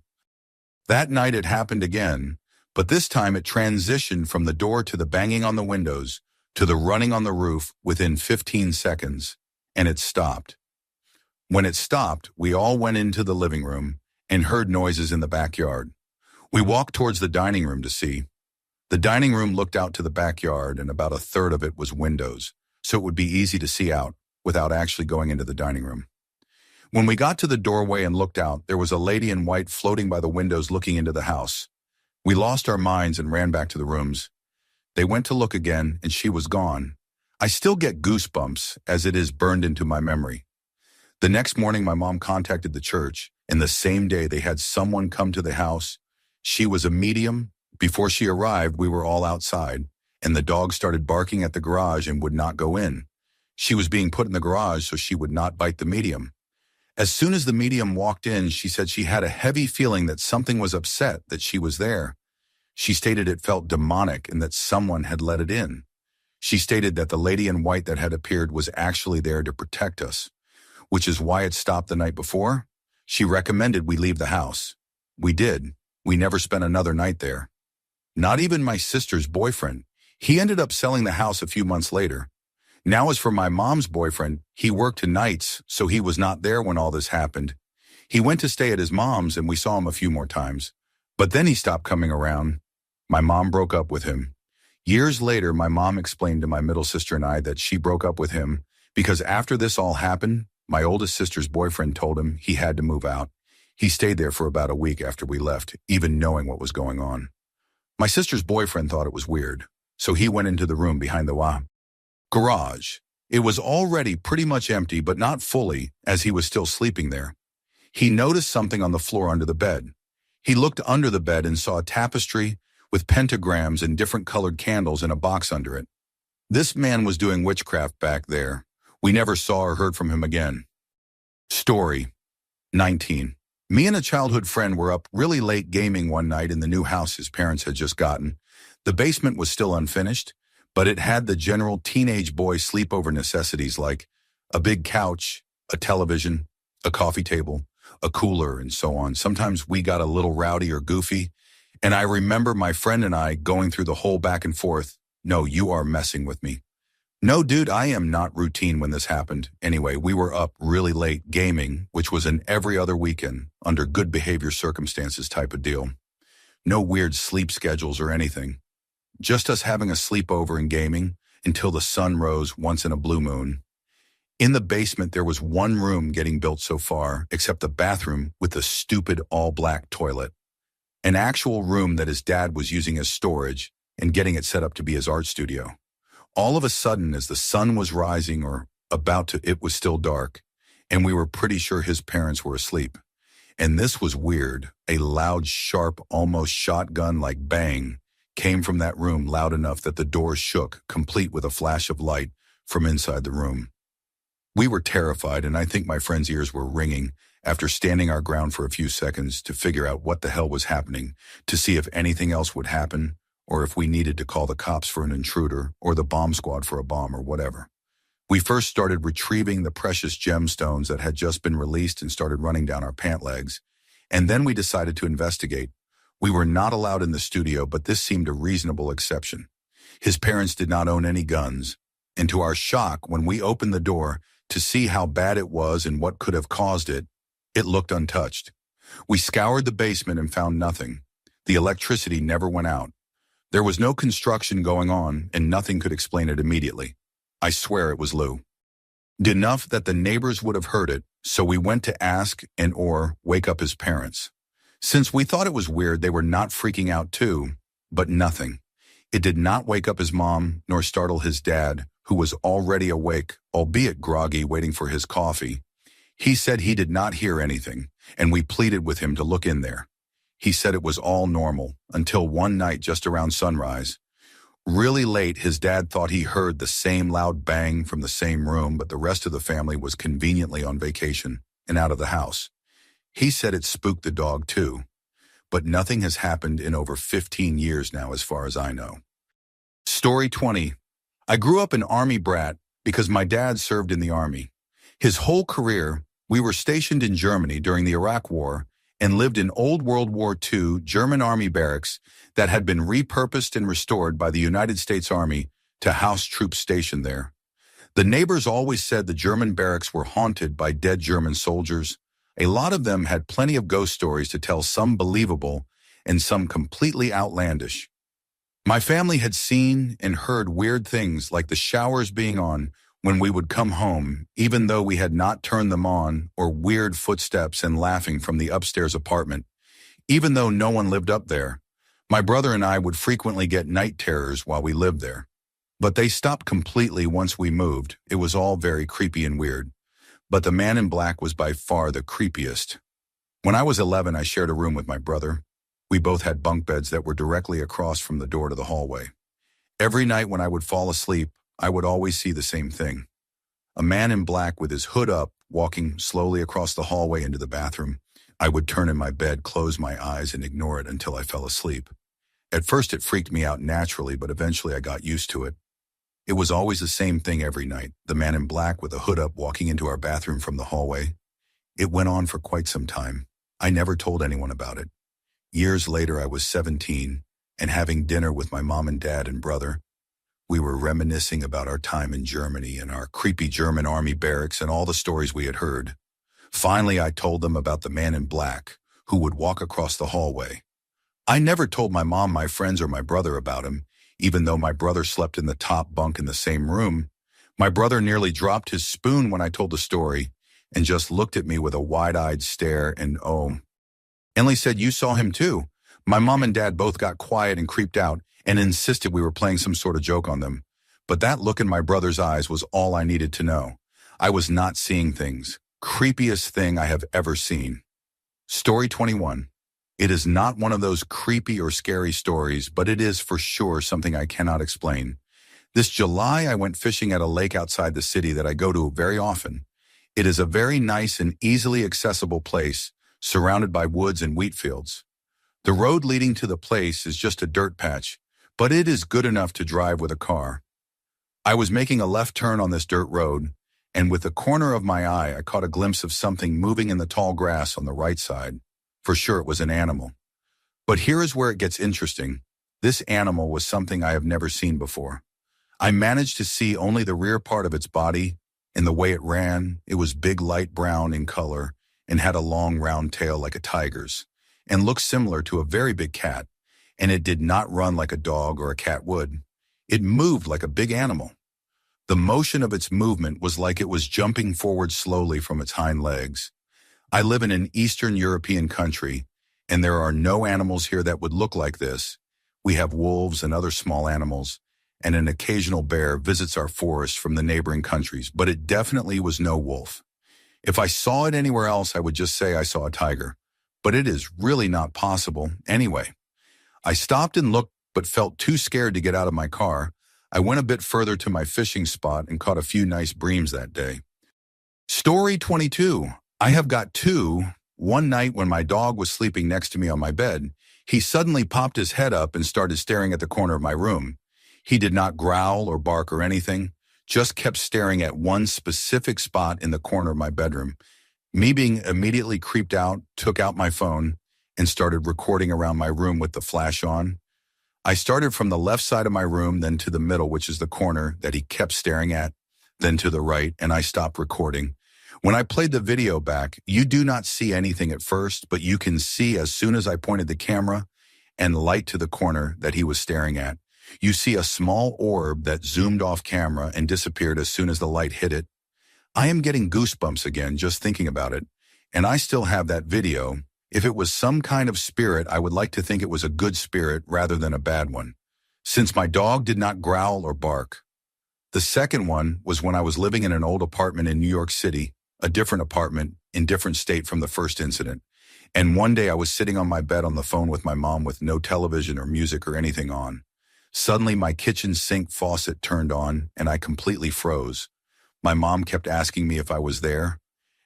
That night it happened again, But this time it transitioned from the door to the banging on the windows to the running on the roof within 15 seconds, and it stopped. When it stopped, we all went into the living room and heard noises in the backyard. We walked towards the dining room to see. The dining room looked out to the backyard, and about a third of it was windows, so it would be easy to see out without actually going into the dining room. When we got to the doorway and looked out, there was a lady in white floating by the windows looking into the house. We lost our minds and ran back to the rooms. They went to look again, and she was gone. I still get goosebumps as it is burned into my memory. The next morning, my mom contacted the church, and the same day they had someone come to the house. She was a medium. Before she arrived, we were all outside, and the dog started barking at the garage and would not go in. She was being put in the garage so she would not bite the medium. As soon as the medium walked in, she said she had a heavy feeling that something was upset that she was there. She stated it felt demonic and that someone had let it in. She stated that the lady in white that had appeared was actually there to protect us, which is why it stopped the night before. She recommended we leave the house. We did. We never spent another night there. Not even my sister's boyfriend. He ended up selling the house a few months later. Now as for my mom's boyfriend, he worked nights, so he was not there when all this happened. He went to stay at his mom's and we saw him a few more times. But then he stopped coming around. My mom broke up with him. Years later, my mom explained to my middle sister and I that she broke up with him because after this all happened, my oldest sister's boyfriend told him he had to move out. He stayed there for about a week after we left, even knowing what was going on. My sister's boyfriend thought it was weird, so he went into the room behind the garage. It was already pretty much empty, but not fully, as he was still sleeping there. He noticed something on the floor under the bed. He looked under the bed and saw a tapestry with pentagrams and different colored candles in a box under it. This man was doing witchcraft back there. We never saw or heard from him again. Story 19. Me and a childhood friend were up really late gaming one night in the new house his parents had just gotten. The basement was still unfinished, but it had the general teenage boy sleepover necessities like a big couch, a television, a coffee table, a cooler, and so on. Sometimes we got a little rowdy or goofy, and I remember my friend and I going through the whole back and forth. No, you are messing with me. No, dude, I am not routine when this happened. Anyway, we were up really late gaming, which was an every other weekend, under good behavior circumstances type of deal. No weird sleep schedules or anything. Just us having a sleepover and gaming until the sun rose once in a blue moon. In the basement, there was one room getting built so far, except the bathroom with the stupid all-black toilet. An actual room that his dad was using as storage and getting it set up to be his art studio. All of a sudden, as the sun was rising or about to, it was still dark, and we were pretty sure his parents were asleep. And this was weird. A loud, sharp, almost shotgun-like bang came from that room, loud enough that the door shook, complete with a flash of light from inside the room. We were terrified, and I think my friend's ears were ringing after standing our ground for a few seconds to figure out what the hell was happening, to see if anything else would happen, or if we needed to call the cops for an intruder or the bomb squad for a bomb or whatever. We first started retrieving the precious gemstones that had just been released and started running down our pant legs, and then we decided to investigate. We were not allowed in the studio, but this seemed a reasonable exception. His parents did not own any guns, and to our shock, when we opened the door to see how bad it was and what could have caused it, it looked untouched. We scoured the basement and found nothing. The electricity never went out. There was no construction going on, and nothing could explain it immediately. I swear it was Lou. Enough that the neighbors would have heard it, so we went to ask and or wake up his parents. Since we thought it was weird, they were not freaking out too, but nothing. It did not wake up his mom nor startle his dad, who was already awake, albeit groggy, waiting for his coffee. He said he did not hear anything, and we pleaded with him to look in there. He said it was all normal, until one night just around sunrise. Really late, his dad thought he heard the same loud bang from the same room, but the rest of the family was conveniently on vacation and out of the house. He said it spooked the dog too, but nothing has happened in over 15 years now as far as I know. Story 20. I grew up an Army brat because my dad served in the Army. His whole career, we were stationed in Germany during the Iraq War, and lived in old World War II German Army barracks that had been repurposed and restored by the United States Army to house troops stationed there. The neighbors always said the German barracks were haunted by dead German soldiers. A lot of them had plenty of ghost stories to tell, some believable and some completely outlandish. My family had seen and heard weird things like the showers being on when we would come home, even though we had not turned them on, or weird footsteps and laughing from the upstairs apartment, even though no one lived up there. My brother and I would frequently get night terrors while we lived there. But they stopped completely once we moved. It was all very creepy and weird. But the man in black was by far the creepiest. When I was 11, I shared a room with my brother. We both had bunk beds that were directly across from the door to the hallway. Every night when I would fall asleep, I would always see the same thing. A man in black with his hood up, walking slowly across the hallway into the bathroom. I would turn in my bed, close my eyes, and ignore it until I fell asleep. At first it freaked me out naturally, but eventually I got used to it. It was always the same thing every night, the man in black with a hood up walking into our bathroom from the hallway. It went on for quite some time. I never told anyone about it. Years later, I was 17 and having dinner with my mom and dad and brother. We were reminiscing about our time in Germany and our creepy German army barracks and all the stories we had heard. Finally, I told them about the man in black who would walk across the hallway. I never told my mom, my friends, or my brother about him, even though my brother slept in the top bunk in the same room. My brother nearly dropped his spoon when I told the story and just looked at me with a wide-eyed stare and Emily said, "You saw him too." My mom and dad both got quiet and creeped out and insisted we were playing some sort of joke on them. But that look in my brother's eyes was all I needed to know. I was not seeing things. Creepiest thing I have ever seen. Story 21. It is not one of those creepy or scary stories, but it is for sure something I cannot explain. This July, I went fishing at a lake outside the city that I go to very often. It is a very nice and easily accessible place, surrounded by woods and wheat fields. The road leading to the place is just a dirt patch, but it is good enough to drive with a car. I was making a left turn on this dirt road, and with the corner of my eye, I caught a glimpse of something moving in the tall grass on the right side. For sure it was an animal. But here is where it gets interesting. This animal was something I have never seen before. I managed to see only the rear part of its body, and the way it ran, it was big light brown in color and had a long round tail like a tiger's, and looked similar to a very big cat, and it did not run like a dog or a cat would. It moved like a big animal. The motion of its movement was like it was jumping forward slowly from its hind legs. I live in an Eastern European country, and there are no animals here that would look like this. We have wolves and other small animals, and an occasional bear visits our forest from the neighboring countries, but it definitely was no wolf. If I saw it anywhere else, I would just say I saw a tiger, but it is really not possible anyway. I stopped and looked, but felt too scared to get out of my car. I went a bit further to my fishing spot and caught a few nice breams that day. Story 22. I have got two. One night when my dog was sleeping next to me on my bed, he suddenly popped his head up and started staring at the corner of my room. He did not growl or bark or anything, just kept staring at one specific spot in the corner of my bedroom. Me being immediately creeped out, took out my phone and started recording around my room with the flash on. I started from the left side of my room, then to the middle, which is the corner that he kept staring at, then to the right, and I stopped recording. When I played the video back, you do not see anything at first, but you can see as soon as I pointed the camera and light to the corner that he was staring at. You see a small orb that zoomed off camera and disappeared as soon as the light hit it. I am getting goosebumps again just thinking about it, and I still have that video. If it was some kind of spirit, I would like to think it was a good spirit rather than a bad one, since my dog did not growl or bark. The second one was when I was living in an old apartment in New York City, a different apartment in different state from the first incident. And one day I was sitting on my bed on the phone with my mom with no television or music or anything on. Suddenly my kitchen sink faucet turned on and I completely froze. My mom kept asking me if I was there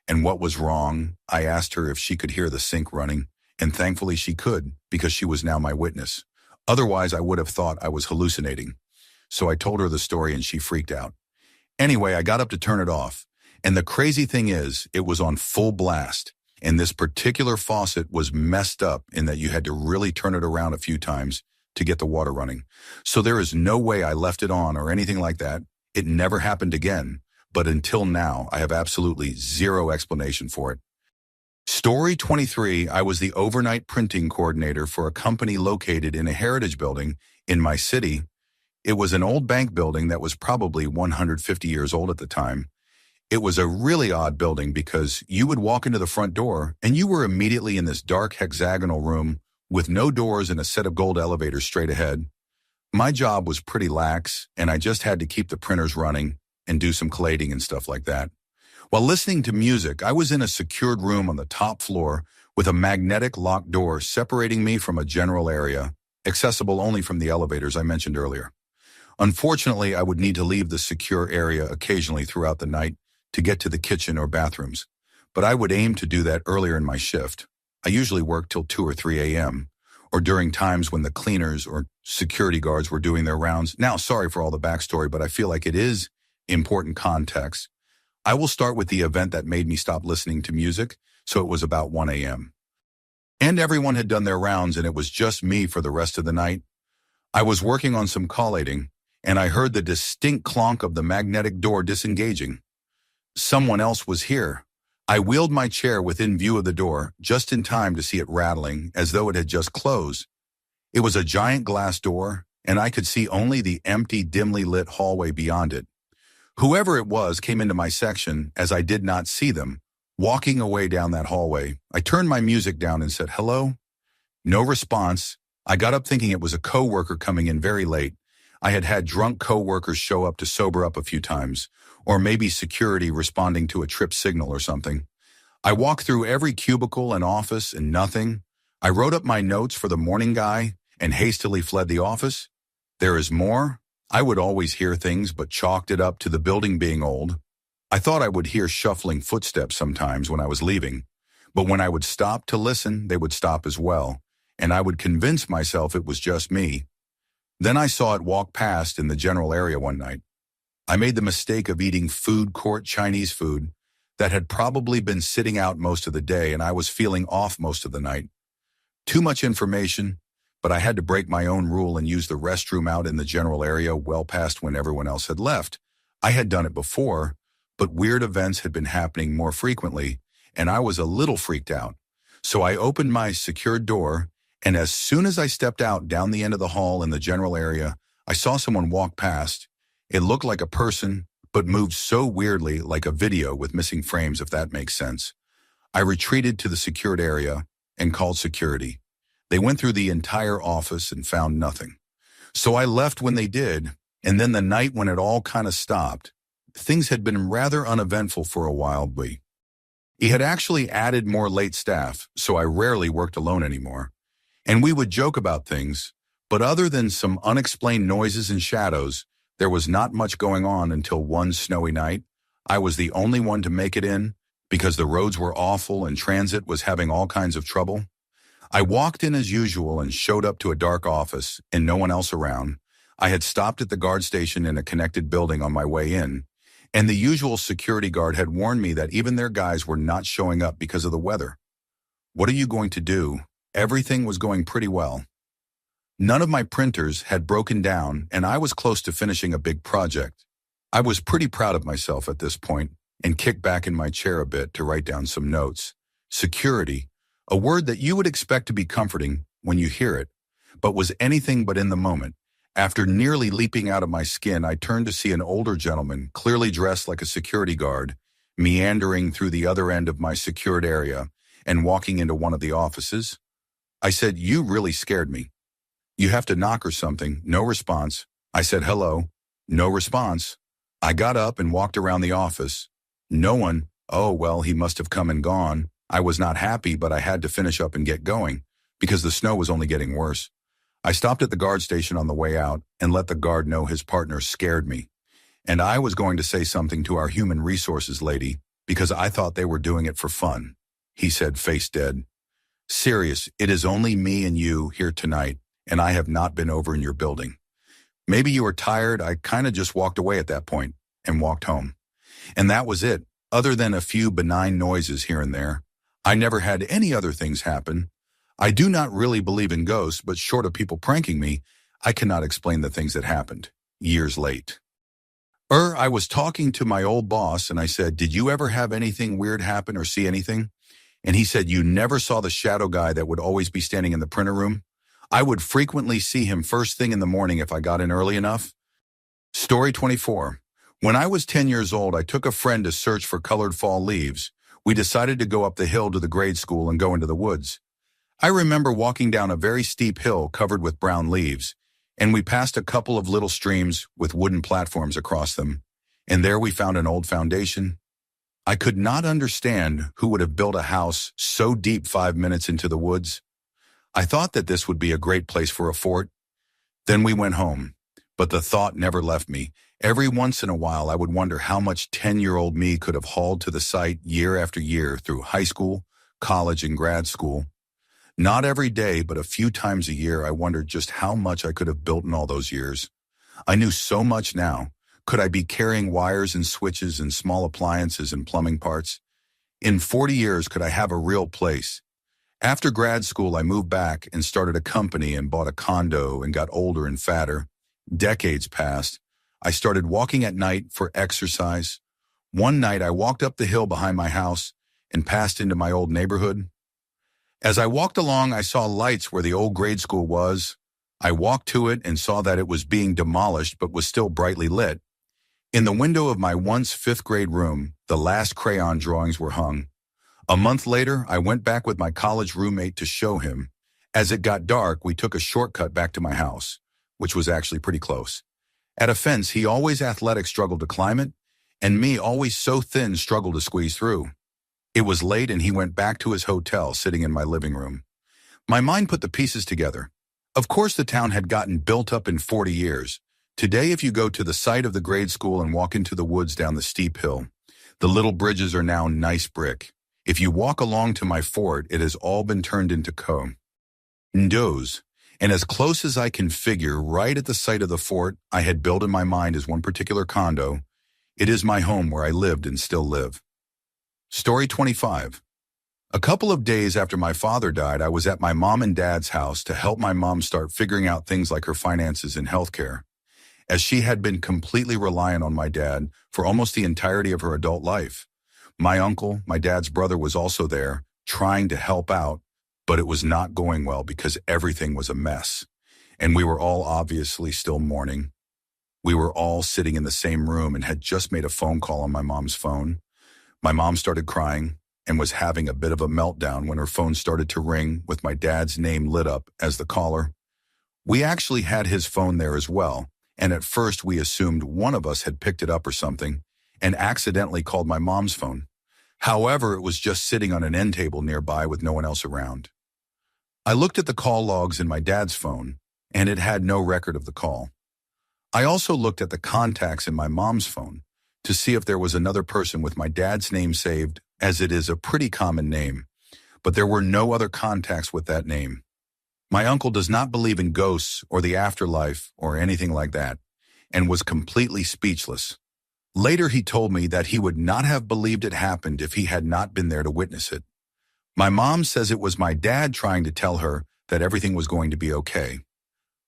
and what was wrong. I asked her if she could hear the sink running, and thankfully she could because she was now my witness. Otherwise I would have thought I was hallucinating. So I told her the story and she freaked out. Anyway, I got up to turn it off. And the crazy thing is, it was on full blast. and this particular faucet was messed up in that you had to really turn it around a few times to get the water running. So there is no way I left it on or anything like that. It never happened again, but until now, I have absolutely zero explanation for it. Story 23, I was the overnight printing coordinator for a company located in a heritage building in my city. It was an old bank building that was probably 150 years old at the time. It was a really odd building because you would walk into the front door and you were immediately in this dark hexagonal room with no doors and a set of gold elevators straight ahead. My job was pretty lax, and I just had to keep the printers running and do some collating and stuff like that. While listening to music, I was in a secured room on the top floor with a magnetic locked door separating me from a general area, accessible only from the elevators I mentioned earlier. Unfortunately, I would need to leave the secure area occasionally throughout the night to get to the kitchen or bathrooms, but I would aim to do that earlier in my shift. I usually worked till 2 or 3 a.m., or during times when the cleaners or security guards were doing their rounds. Now, sorry for all the backstory, but I feel like it is important context. I will start with the event that made me stop listening to music, so it was about 1 a.m. And everyone had done their rounds and it was just me for the rest of the night. I was working on some collating, and I heard the distinct clonk of the magnetic door disengaging. Someone else was here. I wheeled my chair within view of the door, just in time to see it rattling, as though it had just closed. It was a giant glass door, and I could see only the empty, dimly lit hallway beyond it. Whoever it was came into my section, as I did not see them. Walking away down that hallway, I turned my music down and said, "Hello?" No response. I got up thinking it was a coworker coming in very late. I had had drunk coworkers show up to sober up a few times, or maybe security responding to a trip signal or something. I walked through every cubicle and office and nothing. I wrote up my notes for the morning guy and hastily fled the office. There is more. I would always hear things but chalked it up to the building being old. I thought I would hear shuffling footsteps sometimes when I was leaving, but when I would stop to listen, they would stop as well, and I would convince myself it was just me. Then I saw it walk past in the general area one night. I made the mistake of eating food court Chinese food that had probably been sitting out most of the day, and I was feeling off most of the night. Too much information, but I had to break my own rule and use the restroom out in the general area well past when everyone else had left. I had done it before, but weird events had been happening more frequently, and I was a little freaked out. So I opened my secured door, and as soon as I stepped out down the end of the hall in the general area, I saw someone walk past. It looked like a person, but moved so weirdly, like a video with missing frames, if that makes sense. I retreated to the secured area and called security. They went through the entire office and found nothing. So I left when they did, and then the night when it all kind of stopped, things had been rather uneventful for a while. He had actually added more late staff, so I rarely worked alone anymore. And we would joke about things, but other than some unexplained noises and shadows, there was not much going on until one snowy night. I was the only one to make it in because the roads were awful and transit was having all kinds of trouble. I walked in as usual and showed up to a dark office and no one else around. I had stopped at the guard station in a connected building on my way in, and the usual security guard had warned me that even their guys were not showing up because of the weather. What are you going to do? Everything was going pretty well. None of my printers had broken down, and I was close to finishing a big project. I was pretty proud of myself at this point and kicked back in my chair a bit to write down some notes. Security, a word that you would expect to be comforting when you hear it, but was anything but in the moment. After nearly leaping out of my skin, I turned to see an older gentleman, clearly dressed like a security guard, meandering through the other end of my secured area and walking into one of the offices. I said, "You really scared me. You have to knock or something." No response. I said, "Hello." No response. I got up and walked around the office. No one. Oh, well, he must have come and gone. I was not happy, but I had to finish up and get going because the snow was only getting worse. I stopped at the guard station on the way out and let the guard know his partner scared me. And I was going to say something to our human resources lady because I thought they were doing it for fun. He said, face dead, "Serious, it is only me and you here tonight, and I have not been over in your building. Maybe you were tired." I kind of just walked away at that point and walked home. And that was it. Other than a few benign noises here and there, I never had any other things happen. I do not really believe in ghosts, but short of people pranking me, I cannot explain the things that happened. Years late. I was talking to my old boss and I said, "Did you ever have anything weird happen or see anything?" And he said, "You never saw the shadow guy that would always be standing in the printer room? I would frequently see him first thing in the morning if I got in early enough." Story 24. When I was 10 years old, I took a friend to search for colored fall leaves. We decided to go up the hill to the grade school and go into the woods. I remember walking down a very steep hill covered with brown leaves, and we passed a couple of little streams with wooden platforms across them, and there we found an old foundation. I could not understand who would have built a house so deep 5 minutes into the woods. I thought that this would be a great place for a fort. Then we went home, but the thought never left me. Every once in a while, I would wonder how much 10-year-old me could have hauled to the site year after year through high school, college, and grad school. Not every day, but a few times a year, I wondered just how much I could have built in all those years. I knew so much now. Could I be carrying wires and switches and small appliances and plumbing parts? In 40 years, could I have a real place? After grad school, I moved back and started a company and bought a condo and got older and fatter. Decades passed. I started walking at night for exercise. One night, I walked up the hill behind my house and passed into my old neighborhood. As I walked along, I saw lights where the old grade school was. I walked to it and saw that it was being demolished but was still brightly lit. In the window of my once fifth-grade room, the last crayon drawings were hung. A month later, I went back with my college roommate to show him. As it got dark, we took a shortcut back to my house, which was actually pretty close. At a fence, he always athletic struggled to climb it, and me always so thin struggled to squeeze through. It was late and he went back to his hotel sitting in my living room. My mind put the pieces together. Of course the town had gotten built up in 40 years. Today if you go to the site of the grade school and walk into the woods down the steep hill, the little bridges are now nice brick. If you walk along to my fort, it has all been turned into condos. And as close as I can figure, right at the site of the fort I had built in my mind as one particular condo, it is my home where I lived and still live. Story 25. A couple of days after my father died, I was at my mom and dad's house to help my mom start figuring out things like her finances and healthcare, as she had been completely reliant on my dad for almost the entirety of her adult life. My uncle, my dad's brother, was also there, trying to help out, but it was not going well because everything was a mess, and we were all obviously still mourning. We were all sitting in the same room and had just made a phone call on my mom's phone. My mom started crying and was having a bit of a meltdown when her phone started to ring with my dad's name lit up as the caller. We actually had his phone there as well, and at first we assumed one of us had picked it up or something and accidentally called my mom's phone. However, it was just sitting on an end table nearby with no one else around. I looked at the call logs in my dad's phone, and it had no record of the call. I also looked at the contacts in my mom's phone to see if there was another person with my dad's name saved, as it is a pretty common name, but there were no other contacts with that name. My uncle does not believe in ghosts or the afterlife or anything like that, and was completely speechless. Later he told me that he would not have believed it happened if he had not been there to witness it. My mom says it was my dad trying to tell her that everything was going to be okay.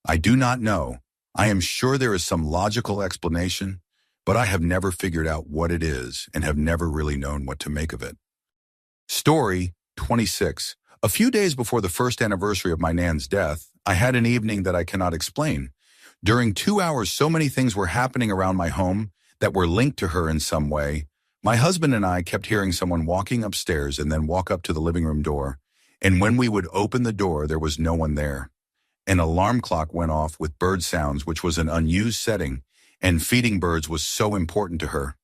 I do not know. I am sure there is some logical explanation, but I have never figured out what it is and have never really known what to make of it. Story 26. A few days before the first anniversary of my nan's death, I had an evening that I cannot explain. During 2 hours, so many things were happening around my home that were linked to her in some way. My husband and I kept hearing someone walking upstairs and then walk up to the living room door, and when we would open the door, there was no one there. An alarm clock went off with bird sounds, which was an unused setting, and feeding birds was so important to her.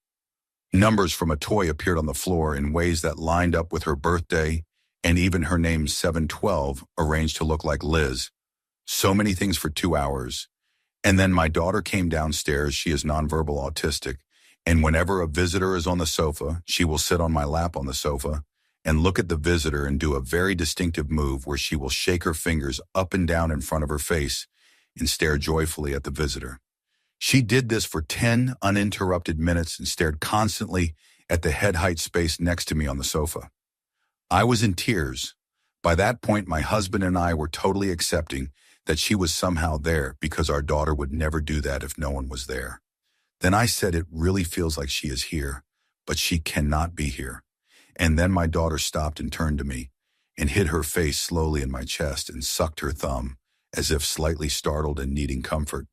Numbers from a toy appeared on the floor in ways that lined up with her birthday, and even her name 712 arranged to look like Liz. So many things for 2 hours. And then my daughter came downstairs. She is nonverbal autistic, and whenever a visitor is on the sofa, she will sit on my lap on the sofa and look at the visitor and do a very distinctive move where she will shake her fingers up and down in front of her face and stare joyfully at the visitor. She did this for 10 uninterrupted minutes and stared constantly at the head height space next to me on the sofa. I was in tears. By that point, my husband and I were totally accepting that she was somehow there because our daughter would never do that if no one was there. Then I said, it really feels like she is here, but she cannot be here. And then my daughter stopped and turned to me and hid her face slowly in my chest and sucked her thumb, as if slightly startled and needing comfort.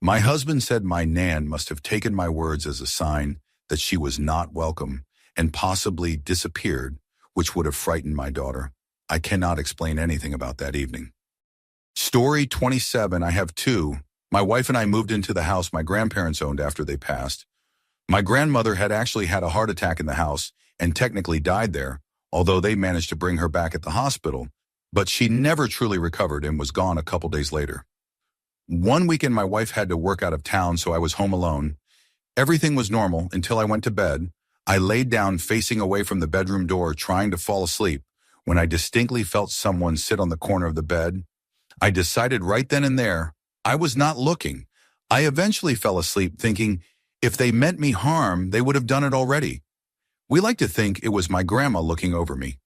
My husband said my nan must have taken my words as a sign that she was not welcome and possibly disappeared, which would have frightened my daughter. I cannot explain anything about that evening. Story 27, I have two. My wife and I moved into the house my grandparents owned after they passed. My grandmother had actually had a heart attack in the house and technically died there, although they managed to bring her back at the hospital, but she never truly recovered and was gone a couple days later. One weekend my wife had to work out of town, so I was home alone. Everything was normal until I went to bed. I laid down facing away from the bedroom door trying to fall asleep when I distinctly felt someone sit on the corner of the bed. I decided right then and there I was not looking. I eventually fell asleep thinking if they meant me harm, they would have done it already. We like to think it was my grandma looking over me.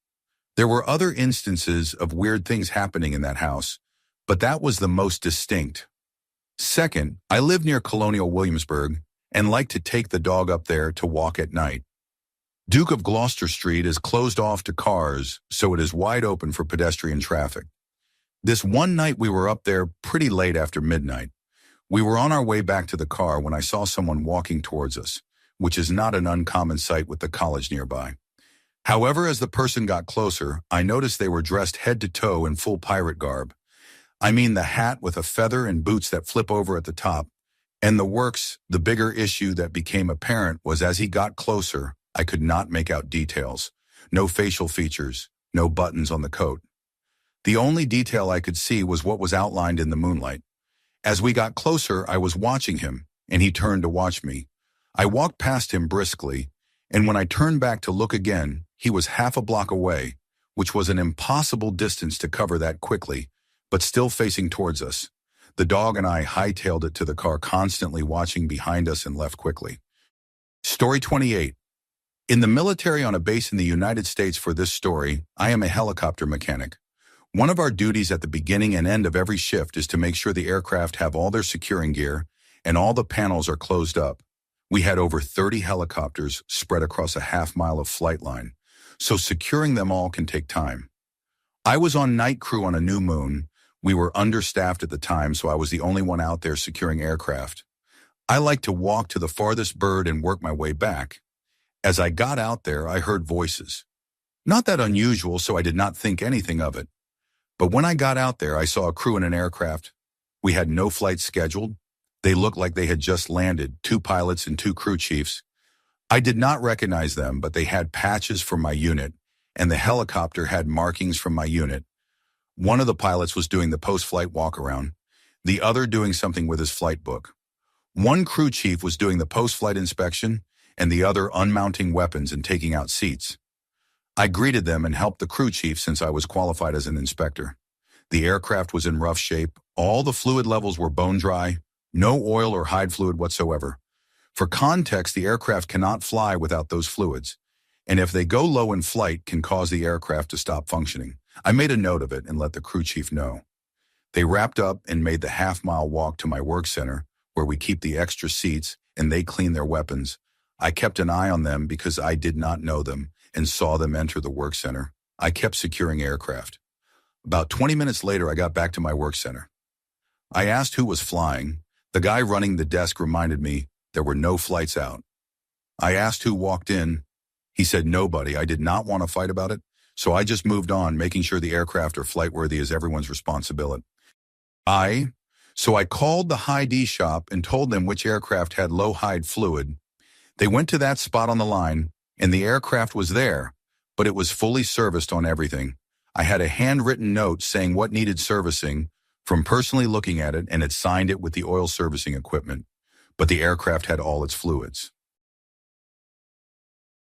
There were other instances of weird things happening in that house, but that was the most distinct. Second, I live near Colonial Williamsburg and like to take the dog up there to walk at night. Duke of Gloucester Street is closed off to cars, so it is wide open for pedestrian traffic. This one night we were up there pretty late after midnight. We were on our way back to the car when I saw someone walking towards us, which is not an uncommon sight with the college nearby. However, as the person got closer, I noticed they were dressed head to toe in full pirate garb. I mean the hat with a feather and boots that flip over at the top. And the works. The bigger issue that became apparent was as he got closer, I could not make out details. No facial features, no buttons on the coat. The only detail I could see was what was outlined in the moonlight. As we got closer, I was watching him, and he turned to watch me. I walked past him briskly, and when I turned back to look again, he was half a block away, which was an impossible distance to cover that quickly, but still facing towards us. The dog and I hightailed it to the car, constantly watching behind us, and left quickly. Story 28. In the military on a base in the United States for this story, I am a helicopter mechanic. One of our duties at the beginning and end of every shift is to make sure the aircraft have all their securing gear and all the panels are closed up. We had over 30 helicopters spread across a half-mile of flight line, so securing them all can take time. I was on night crew on a new moon. We were understaffed at the time, so I was the only one out there securing aircraft. I like to walk to the farthest bird and work my way back. As I got out there, I heard voices. Not that unusual, so I did not think anything of it. But when I got out there, I saw a crew in an aircraft. We had no flight scheduled. They looked like they had just landed, 2 pilots and 2 crew chiefs. I did not recognize them, but they had patches from my unit, and the helicopter had markings from my unit. One of the pilots was doing the post-flight walk-around, the other doing something with his flight book. One crew chief was doing the post-flight inspection, and the other unmounting weapons and taking out seats. I greeted them and helped the crew chief since I was qualified as an inspector. The aircraft was in rough shape. All the fluid levels were bone dry, no oil or hide fluid whatsoever. For context, the aircraft cannot fly without those fluids, and if they go low in flight, can cause the aircraft to stop functioning. I made a note of it and let the crew chief know. They wrapped up and made the half-mile walk to my work center, where we keep the extra seats and they clean their weapons. I kept an eye on them because I did not know them and saw them enter the work center. I kept securing aircraft. About 20 minutes later, I got back to my work center. I asked who was flying. The guy running the desk reminded me there were no flights out. I asked who walked in. He said nobody. I did not want to fight about it, so I just moved on, making sure the aircraft are flight-worthy is everyone's responsibility. So I called the high-D shop and told them which aircraft had low hide fluid. They went to that spot on the line, and the aircraft was there, but it was fully serviced on everything. I had a handwritten note saying what needed servicing from personally looking at it, and it signed it with the oil servicing equipment, but the aircraft had all its fluids.